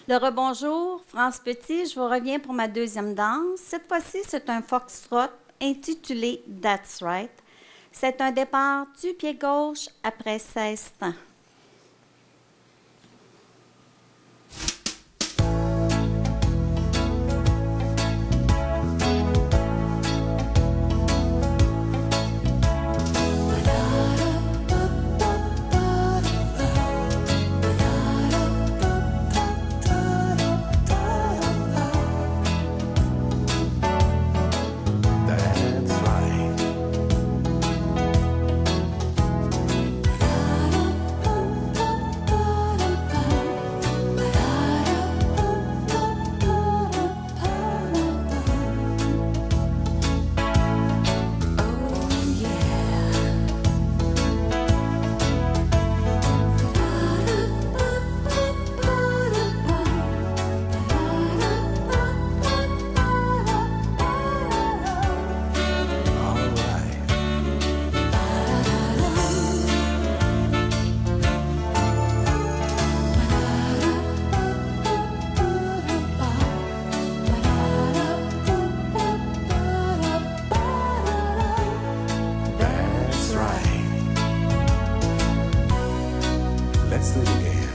Le rebonjour, France Petit, je vous reviens pour ma deuxième danse. Cette fois-ci, c'est un foxtrot intitulé That's Right. C'est un départ du pied gauche après 16 temps. Let's do it again.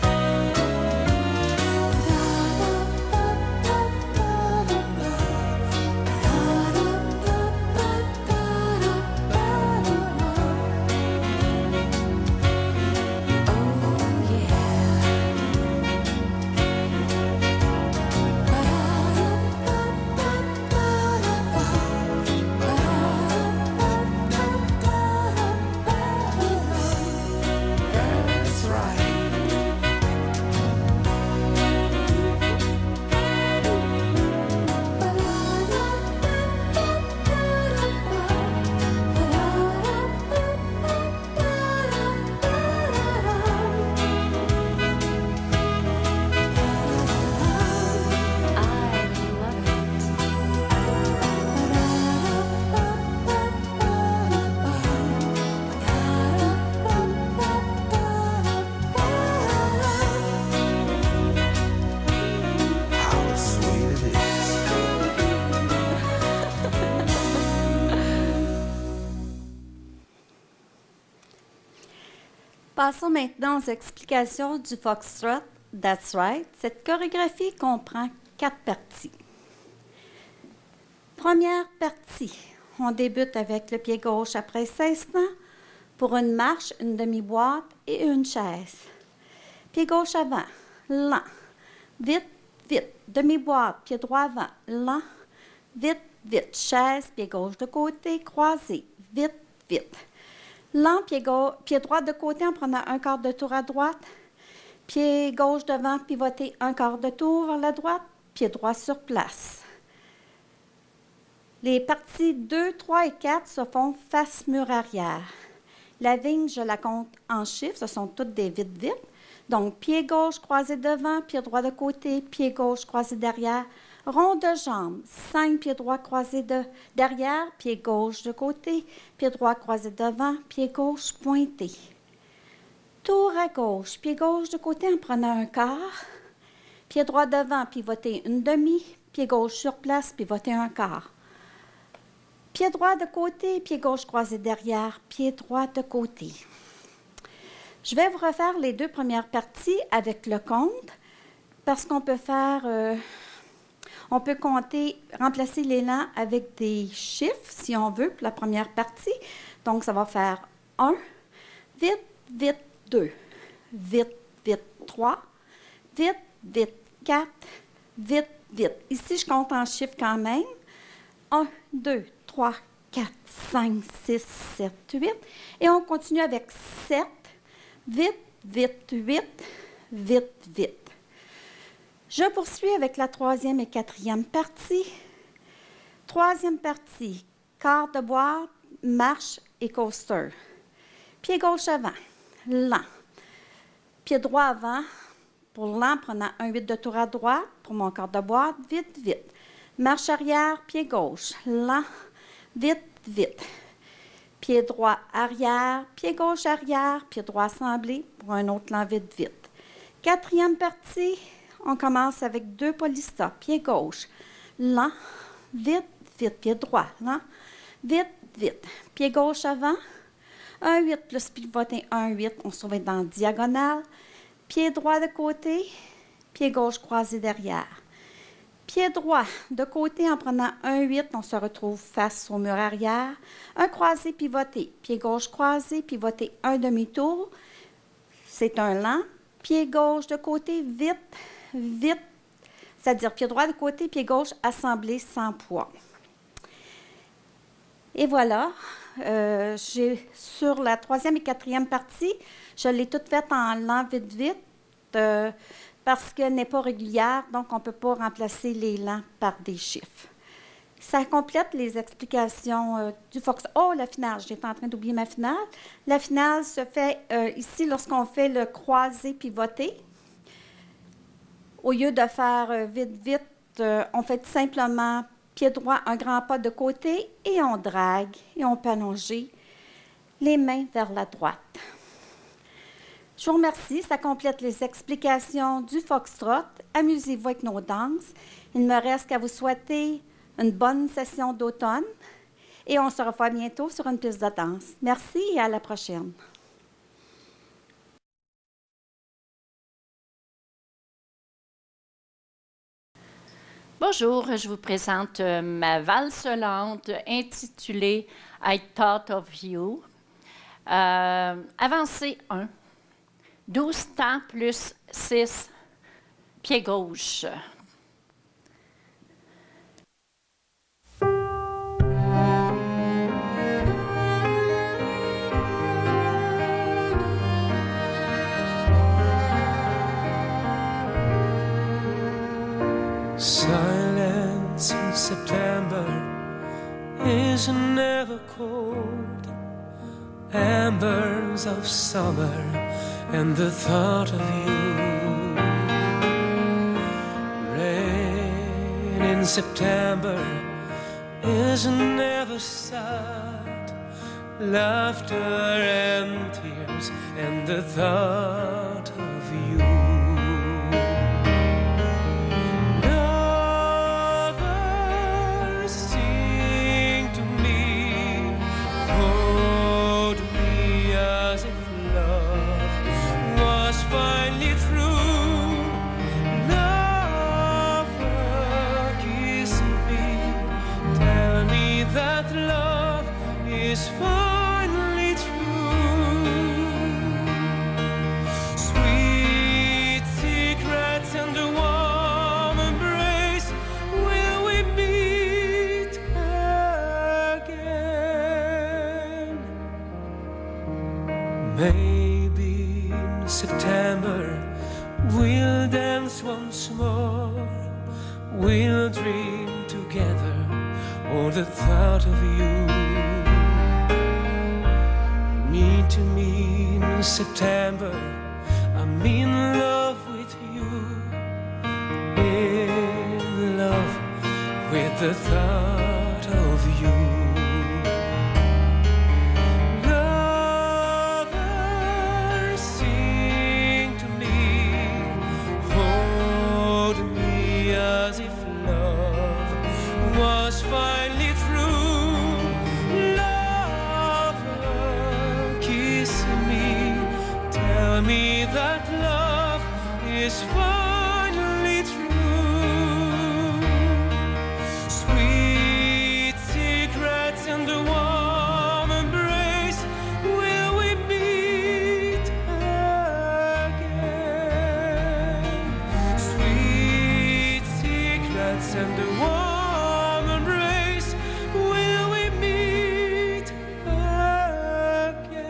That's right. How sweet it is. Passons maintenant aux explications du foxtrot That's Right. Cette chorégraphie comprend 4 parties. Première partie, on débute avec le pied gauche après 16 temps pour une marche, une demi-boîte et une chaise. Pied gauche avant, lent, vite, vite, demi-boîte, pied droit avant, lent, vite, vite, chaise, pied gauche de côté, croisé, vite, vite. Lent, pied droit de côté en prenant un quart de tour à droite, pied gauche devant, pivoter un quart de tour vers la droite, pied droit sur place. Les parties 2, 3 et 4 se font face mur arrière. La vigne, je la compte en chiffres, ce sont toutes des vite-vite. Donc, pied gauche croisé devant, pied droit de côté, pied gauche croisé derrière, rond de jambe, 5 pieds droits croisés derrière, pied gauche de côté, pied droit croisé devant, pied gauche pointé. Tour à gauche, pied gauche de côté en prenant un quart, pied droit devant, pivoter une demi, pied gauche sur place, pivoter un quart. Pied droit de côté, pied gauche croisé derrière, pied droit de côté. Je vais vous refaire les 2 premières parties avec le compte parce qu'on peut faire, on peut compter, remplacer l'élan avec des chiffres si on veut pour la première partie. Donc, ça va faire 1, vite, vite, 2, vite, vite, 3, vite, vite, 4, vite, vite. Ici, je compte en chiffres quand même. 1, 2, 3, 4, 5, 6, 7, 8. Et on continue avec 7, vite, vite, 8, vite, vite. Je poursuis avec la 3e et 4e partie. 3e partie, quart de boîte, marche et coaster. Pied gauche avant, lent. Pied droit avant, pour lent, prenant un 8 de tour à droite, pour mon quart de boîte, vite, vite. Marche arrière, pied gauche, lent, vite, vite. Pied droit arrière, pied gauche arrière, pied droit assemblé pour un autre lent vite, vite. 4e partie, On commence avec 2 polystop, pied gauche, lent, vite, vite, pied droit, lent, vite, vite, pied gauche avant, 1-8 plus pivoter 1-8, on se va dans la diagonale, pied droit de côté, pied gauche croisé derrière. Pied droit de côté en prenant 1-8, on se retrouve face au mur arrière. Un croisé pivoté, pied gauche croisé, pivoter un demi-tour, c'est un lent. Pied gauche de côté, vite, vite, c'est-à-dire pied droit de côté, pied gauche assemblé sans poids. Et voilà, j'ai sur la 3e et 4e partie, je l'ai toute faite en lent, vite, vite, parce qu'elle n'est pas régulière, donc on ne peut pas remplacer les lents par des chiffres. Ça complète les explications du fox. Oh, la finale, j'étais en train d'oublier ma finale. La finale se fait ici lorsqu'on fait le croisé pivoté. Au lieu de faire vite, vite, on fait tout simplement pied droit, un grand pas de côté et on drague et on peut allonger les mains vers la droite. Je vous remercie, ça complète les explications du foxtrot. Amusez-vous avec nos danses. Il ne me reste qu'à vous souhaiter une bonne session d'automne et on se revoit bientôt sur une piste de danse. Merci et à la prochaine. Bonjour, je vous présente ma valse lente intitulée I Thought of You. Avancée 1. 12 temps plus 6, pied gauche. Silence in September is never cold. Embers of summer and the thought of you. Rain in September is never sad. Laughter and tears and the thought of you. Lovers sing to me, hold me as if love was finally true. Lover, kiss me, tell me that love is finally true. Sweet secrets and a warm embrace, will we meet again? Maybe in September we'll dance once more. We'll dream together, oh, the thought of you. Me to me in September, I'm in love with you. In love with the thought of you. Lovers sing to me, hold me as if love was finally true. Lover, kiss me, tell me that love is finally true. Sweet secrets and a warm embrace, will we meet again? Sweet secrets and a warm embrace, will we meet again?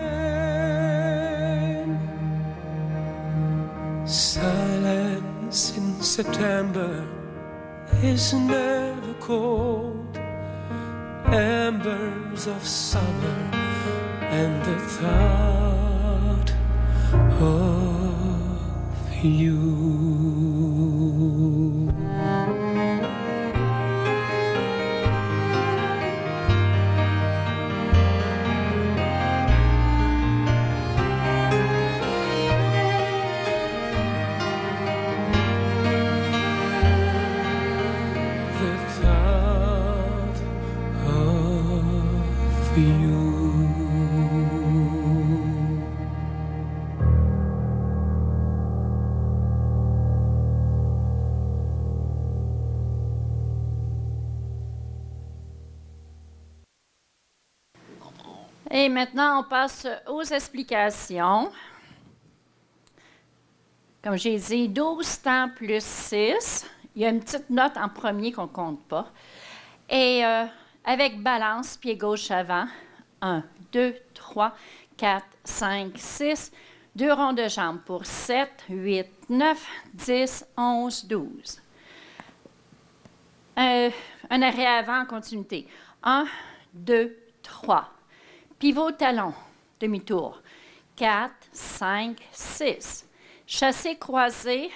Silence in September is never cold. Embers of summer and the thought of you. Et maintenant, on passe aux explications. Comme j'ai dit, 12 temps plus 6. Il y a une petite note en premier qu'on ne compte pas. Et avec balance, pied gauche avant. 1, 2, 3, 4, 5, 6. 2 ronds de jambes pour 7, 8, 9, 10, 11, 12. Un arrêt avant en continuité. 1, 2, 3. Pivot talon, demi-tour. 4, 5, 6. Chassé croisé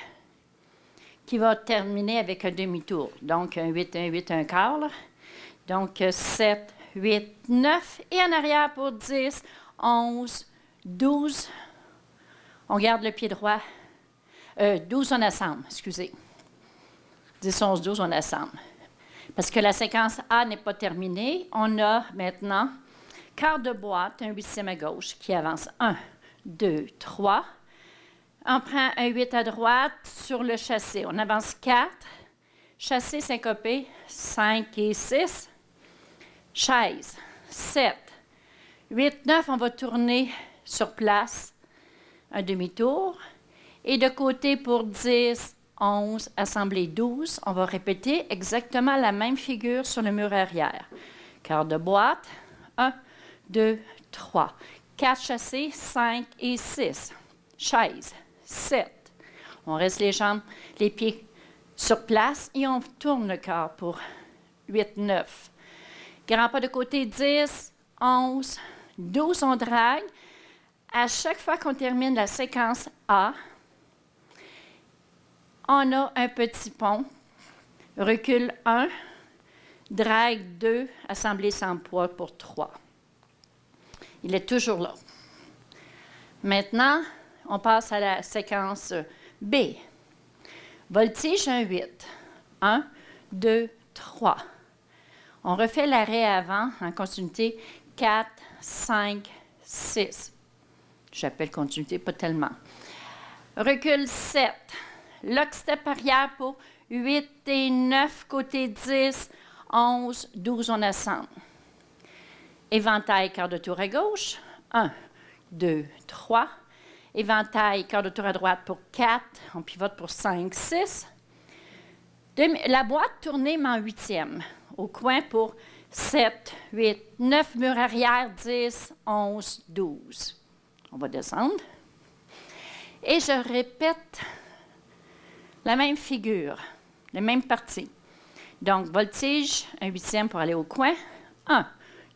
qui va terminer avec un demi-tour. Donc, un 8, un 8, un quart. Là. Donc, 7, 8, 9. Et en arrière pour 10, 11, 12. On garde le pied droit. 12, on assemble, excusez. 10, 11, 12, on assemble. Parce que la séquence A n'est pas terminée. On a maintenant quart de boîte, un 8e à gauche qui avance. 1, 2, 3. On prend un 8 à droite sur le chassé. On avance 4. Chassé syncopé, 5 et 6. Chaise, 7. 8, 9, on va tourner sur place un demi-tour. Et de côté pour 10, 11, assemblée 12, on va répéter exactement la même figure sur le mur arrière. Quart de boîte, 1, 2, 3. 4 chassés, 5 et 6. Chaise, 7. On reste les jambes, les pieds sur place et on tourne le corps pour 8, 9. Grand pas de côté, 10, 11, 12, on drague. À chaque fois qu'on termine la séquence A, on a un petit pont. Recul 1, drague 2, assemblée sans poids pour 3. Il est toujours là. Maintenant, on passe à la séquence B. Voltige, un 8. 1, 2, 3. On refait l'arrêt avant en continuité 4, 5, 6. J'appelle continuité, pas tellement. Recul 7. Lockstep arrière pour 8 et 9, côté 10, 11, 12, on assemble. Éventail, quart de tour à gauche. 1, 2, 3. Éventail, quart de tour à droite pour 4. On pivote pour 5, 6. La boîte tournée, mais en 8e. Au coin pour 7, 8, 9. Mur arrière, 10, 11, 12. On va descendre. Et je répète la même figure, la même partie. Donc, voltige, un 8e pour aller au coin. 1,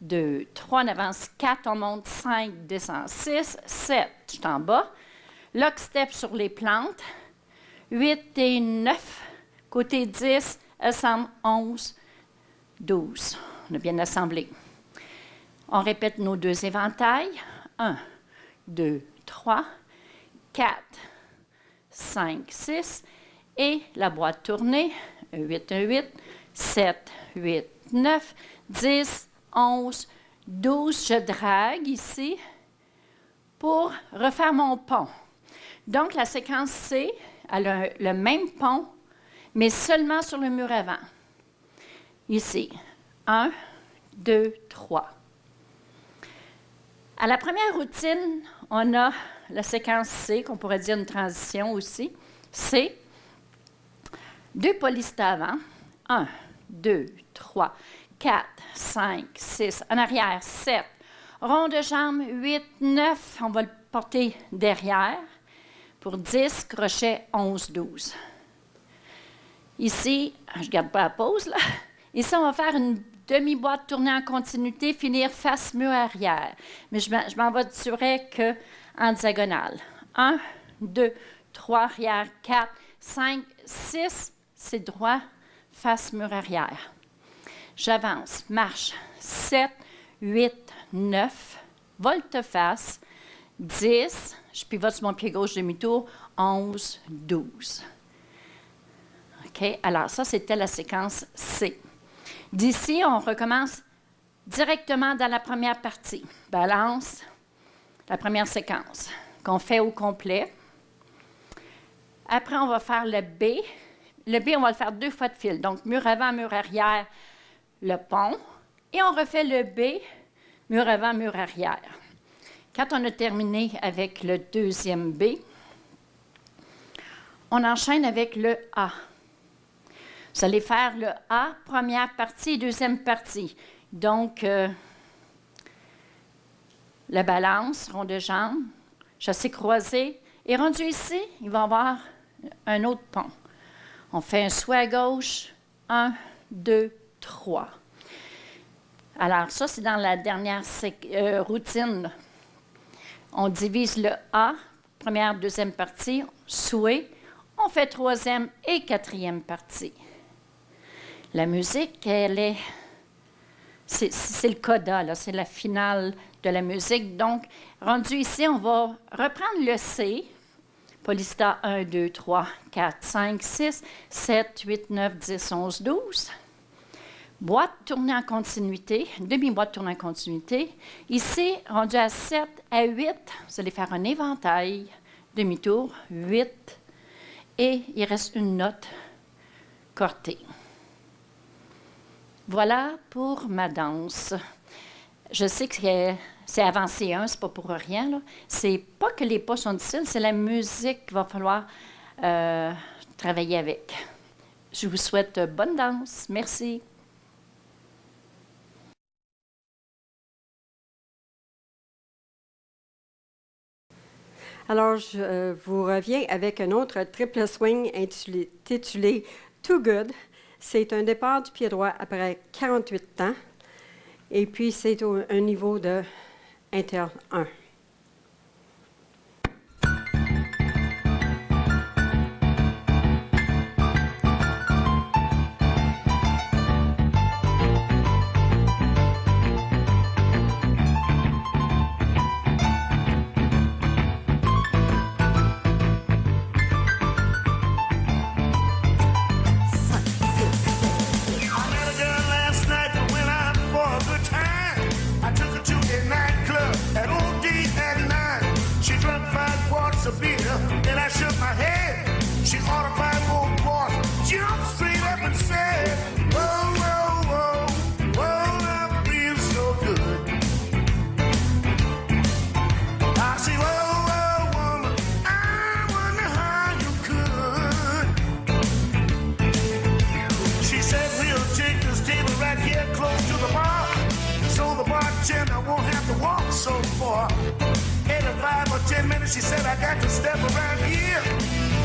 2, 3, on avance 4, on monte 5, descend 6, 7, je suis en bas. Lockstep sur les plantes. 8 et 9, côté 10, assemble 11, 12. On a bien assemblé. On répète nos 2 éventails. 1, 2, 3, 4, 5, 6. Et la boîte tournée. 8, 7, 8, 9, 10, 11, 12. Je drague ici pour refaire mon pont. Donc, la séquence C, elle a le même pont, mais seulement sur le mur avant. Ici, 1, 2, 3. À la première routine, on a la séquence C, qu'on pourrait dire une transition aussi. C, 2 polistes avant. 1, 2, 3, 4, 5, 6. En arrière, 7. Rond de jambe, 8, 9. On va le porter derrière. Pour 10, crochet 11, 12. Ici, je ne garde pas la pause, là. Ici, on va faire une demi-boîte tournée en continuité, finir face mur arrière. Mais je m'en vais durer qu'en diagonale. 1, 2, 3, arrière, 4, 5, 6. C'est droit, face mur arrière. J'avance, marche. 7, 8, 9. Volte-face. 10. Je pivote sur mon pied gauche demi-tour. 11, 12. OK? Alors, ça, c'était la séquence C. D'ici, on recommence directement dans la première partie. Balance, la première séquence qu'on fait au complet. Après, on va faire le B. Le B, on va le faire 2 fois de fil. Donc, mur avant, mur arrière, le pont. Et on refait le B mur avant, mur arrière. Quand on a terminé avec le deuxième B, on enchaîne avec le A. Vous allez faire le A, première partie et deuxième partie. Donc, la balance, rond de jambe, chassé croisé. Et rendu ici, il va y avoir un autre pont. On fait un souhait à gauche, 1, 2, 3. Alors, ça, c'est dans la dernière routine, là. On divise le A, première, deuxième partie, souhait. On fait troisième et quatrième partie. La musique, c'est le coda, là, c'est la finale de la musique. Donc, rendu ici, on va reprendre le C. Polista 1, 2, 3, 4, 5, 6, 7, 8, 9, 10, 11, 12. Boîte tournée en continuité, demi-boîte tournée en continuité. Ici, rendu à 7, à 8, vous allez faire un éventail, demi-tour, 8, et il reste une note cortée. Voilà pour ma danse. Je sais que c'est avancé 1, c'est pas pour rien, là. C'est pas que les pas sont difficiles, c'est la musique qu'il va falloir travailler avec. Je vous souhaite bonne danse. Merci. Alors, je vous reviens avec un autre triple swing intitulé Too Good. C'est un départ du pied droit après 48 temps. Et puis, c'est un niveau de Inter 1. She said, I got to step around here.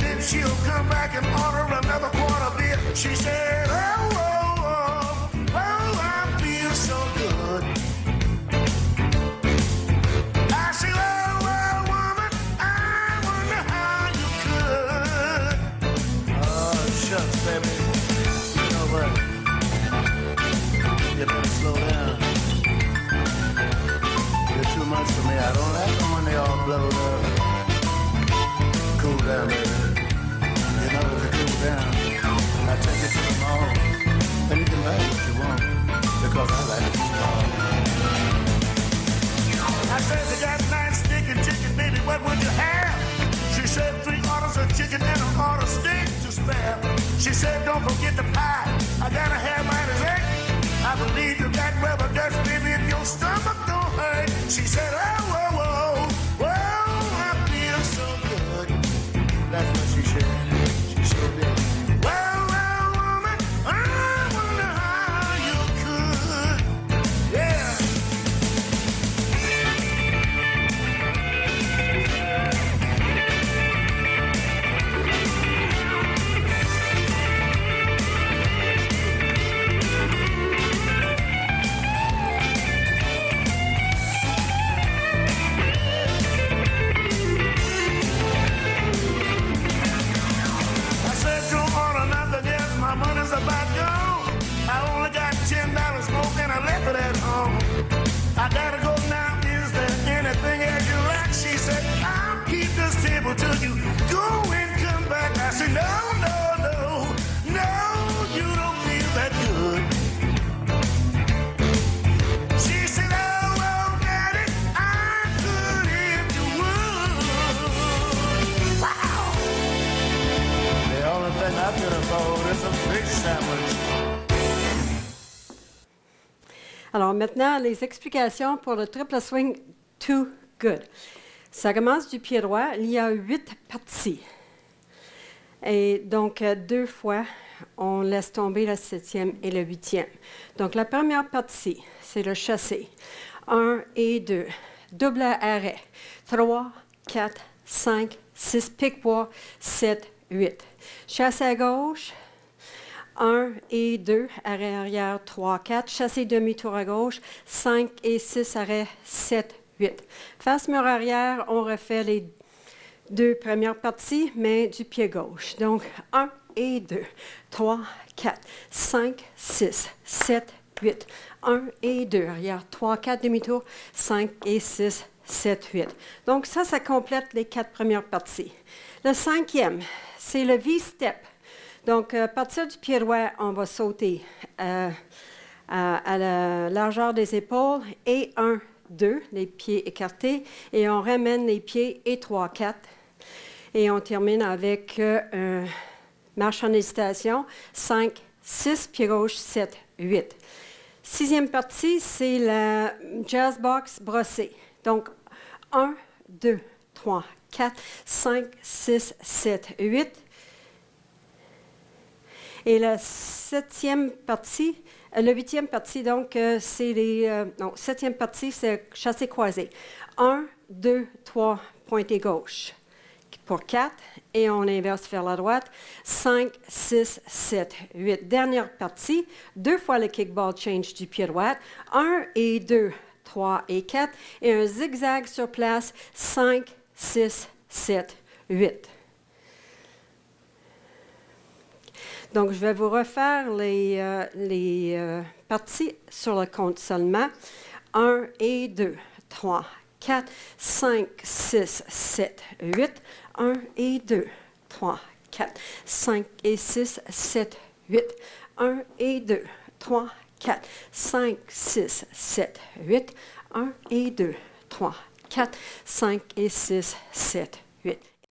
Then she'll come back and order another quart of beer. She said, oh, oh, oh, oh, I feel so good. I said, oh, oh, woman, I wonder how you could. Oh, shucks, baby. You know what? You better slow down. You're too much for me. I don't like them when they all blowed up. Cool down, baby. You know to cool down. I take it to the mall. And you can buy what you want. Because I like it small. I said, you got 9 stick and chicken, baby, what would you have? She said, 3 orders of chicken and an order steak to spare. She said, don't forget the pie. I gotta have mine as egg. I believe you got rubber dust, baby, if your stomach don't hurt. She said, oh, whoa, whoa, whoa, I feel so good. That's what she said. She sure did. Well, well, woman, I wonder how you could. Yeah. About gone. I only got $10 more and I left it at home. I gotta go now. Is there anything else you like? She said, I'll keep this table till you go and come back. I said, no, no, no, no, you don't feel that good. She said, oh, oh, daddy, I could if you would. Wow. The only thing I could afford is a big sandwich. Alors maintenant, les explications pour le triple swing Too Good. Ça commence du pied droit. Il y a 8 parties. Et donc, 2 fois, on laisse tomber la 7e et la 8e. Donc, la première partie, c'est le chassé. 1 et 2. Double arrêt. 3, 4, 5, 6, pique-bois, 7, 8. Chassé à gauche. 1 et 2, arrêt arrière, 3, 4. Chassé demi-tour à gauche. 5 et 6, arrêt, 7, 8. Face mur arrière, on refait les 2 premières parties, mais du pied gauche. Donc, 1 et 2, 3, 4, 5, 6, 7, 8. 1 et 2, arrière, 3, 4, demi-tour, 5 et 6, 7, 8. Donc, ça complète les 4 premières parties. Le 5e, c'est le V-step. Donc, à partir du pied droit, on va sauter à la largeur des épaules et 1, 2, les pieds écartés, et on ramène les pieds et 3, 4. Et on termine avec marche en hésitation, 5, 6, pied gauche, 7, 8. 6e partie, c'est la jazz box brossée. Donc, 1, 2, 3, 4, 5, 6, 7, 8. Et la 7e partie, le 8e partie, donc, c'est les... non, 7e partie, c'est chassé croisé. 1, 2, 3, pointé gauche pour 4, et on inverse vers la droite. 5, 6, 7, 8. Dernière partie, 2 fois le kickball change du pied droit. 1 et 2, 3 et 4, et un zigzag sur place. 5, 6, 7, 8. Donc, je vais vous refaire les parties sur le compte seulement. 1 et 2, 3, 4, 5, 6, 7, 8. 1 et 2, 3, 4, 5 et 6, 7, 8. 1 et 2, 3, 4, 5, 6, 7, 8. 1 et 2, 3, 4, 5 et 6, 7,